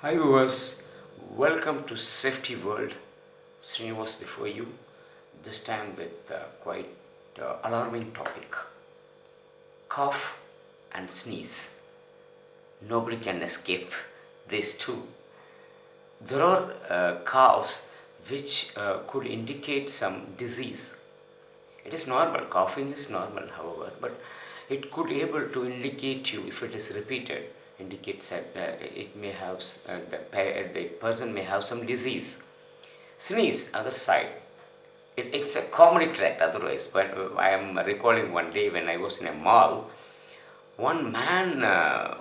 Hi viewers, welcome to Safety World. Srinivas before you, this time with quite alarming topic. Cough and sneeze. Nobody can escape these two. There are coughs which could indicate some disease. It is normal, coughing is normal however, but it could able to indicate you if it is repeated, indicates that it may have, the person may have some disease. Sneeze, other side. It's a comedy track otherwise, but I am recalling one day when I was in a mall, one man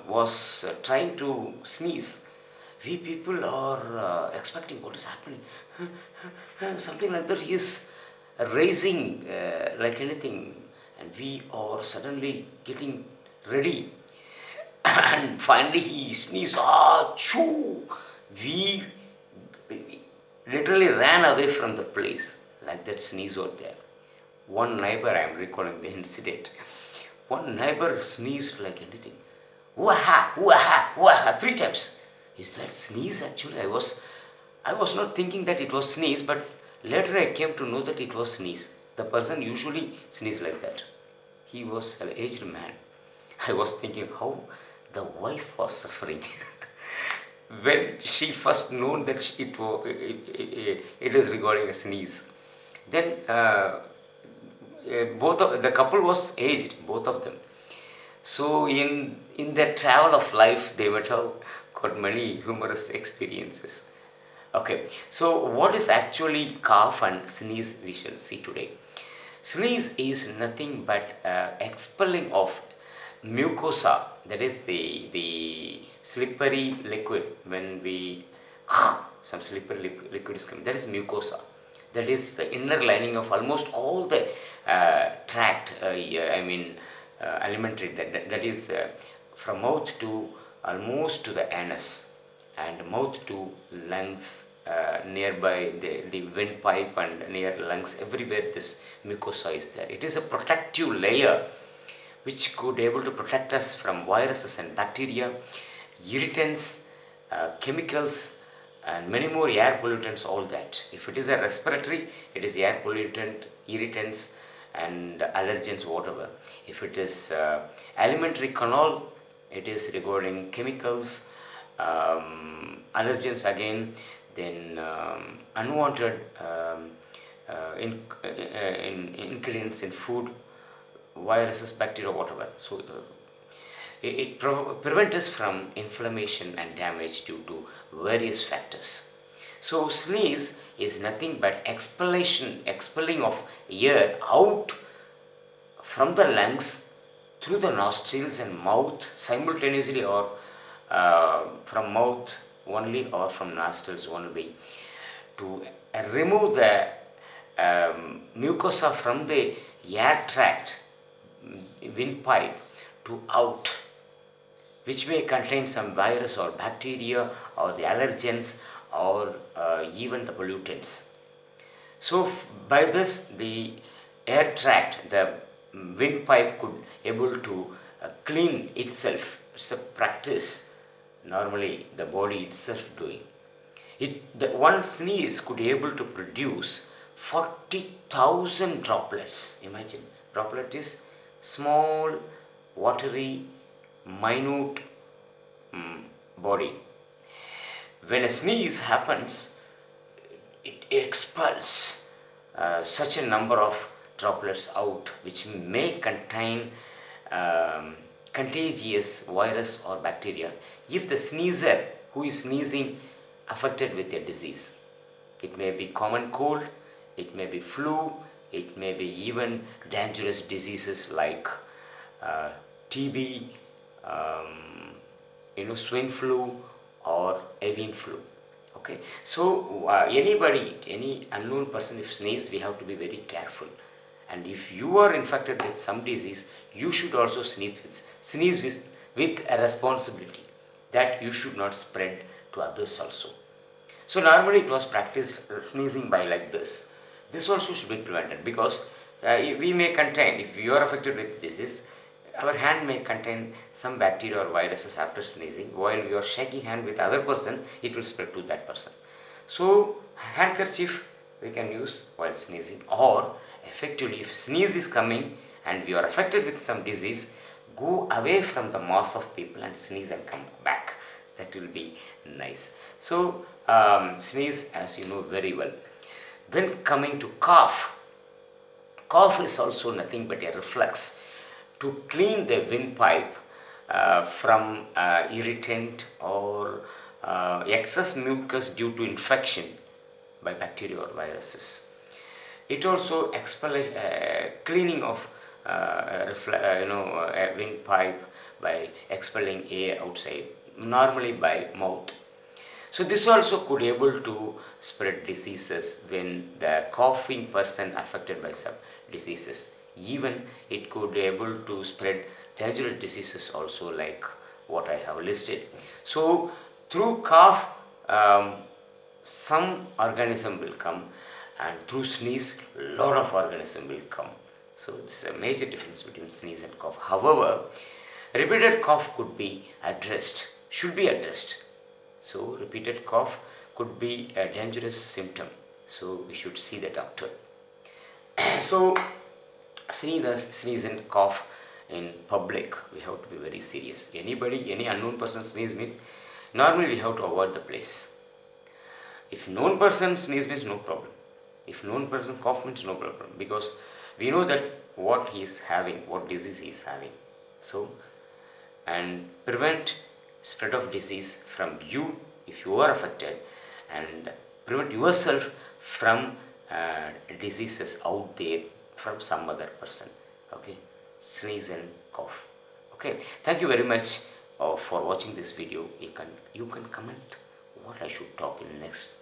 was trying to sneeze. We people are expecting what is happening. Something like that. He is raising like anything, and we are suddenly getting ready. And finally, he sneezed. Ah, choo! We literally ran away from the place. Like that sneeze was there. One neighbor, I am recalling the incident. One neighbor sneezed like anything. Waha, waha, waha, three times. Is that sneeze actually? I was not thinking that it was sneeze, but later I came to know that it was sneeze. The person usually sneeze like that. He was an aged man. I was thinking how the wife was suffering when she first known that it is regarding a sneeze. Then both of the couple was aged, both of them. So in their travel of life, they would have got many humorous experiences. Okay, so what is actually cough and sneeze? We shall see today. Sneeze is nothing but expelling of mucosa, that is the slippery liquid. When we some slippery liquid is coming, that is mucosa. That is the inner lining of almost all the tract, alimentary, that is from mouth to almost to the anus, and mouth to lungs, nearby the windpipe and near lungs, everywhere this mucosa is there. It is a protective layer which could able to protect us from viruses and bacteria, irritants, chemicals, and many more air pollutants, all that. If it is a respiratory, it is air pollutant, irritants, and allergens, whatever. If it is alimentary canal, it is regarding chemicals, allergens again, then unwanted ingredients in food, viruses, bacteria, whatever. So it prevents us from inflammation and damage due to various factors. So sneeze is nothing but expelling of air out from the lungs through the nostrils and mouth simultaneously, or from mouth only or from nostrils only, to remove the mucosa from the air tract, windpipe, to out, which may contain some virus or bacteria or the allergens, or even the pollutants. So by this, the air tract, the windpipe could able to clean itself. It's a practice normally the body itself doing. The one sneeze could able to produce 40,000 droplets. Imagine, droplet is small, watery, minute body. When a sneeze happens, it expels such a number of droplets out, which may contain contagious virus or bacteria if the sneezer who is sneezing affected with a disease. It may be common cold, it may be flu, it may be even dangerous diseases like TB, swine flu, or avian flu. Okay, so any unknown person if sneeze, we have to be very careful. And if you are infected with some disease, you should also sneeze with a responsibility that you should not spread to others also. So normally it was practiced sneezing by like this. This also should be prevented, because we may contain, if you are affected with disease, our hand may contain some bacteria or viruses after sneezing. While you are shaking hand with other person, it will spread to that person. So handkerchief we can use while sneezing, or effectively if sneeze is coming and we are affected with some disease, go away from the mass of people and sneeze and come back. That will be nice. So sneeze, as you know very well. Then coming to cough. Cough is also nothing but a reflex to clean the windpipe from irritant or excess mucus due to infection by bacteria or viruses. It also cleaning of a windpipe by expelling air outside, normally by mouth. So this also could able to spread diseases when the coughing person affected by some diseases. Even it could able to spread dangerous diseases also, like what I have listed. So through cough, some organism will come, and through sneeze, lot of organism will come. So it's a major difference between sneeze and cough. However, repeated cough could be addressed, should be addressed. So repeated cough could be a dangerous symptom. So we should see the doctor. So sneeze and cough in public, we have to be very serious. Anybody, any unknown person sneeze means, normally we have to avoid the place. If known person sneeze means no problem. If known person cough means no problem, because we know that what he is having, what disease he is having. So, and prevent spread of disease from you if you are affected, and prevent yourself from diseases out there from some other person. Okay, sneeze and cough. Okay, thank you very much for watching this video. You can comment what I should talk in next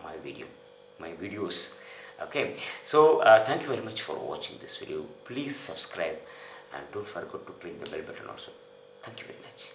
my videos. Okay, so thank you very much for watching this video. Please subscribe and don't forget to click the bell button also. Thank you very much.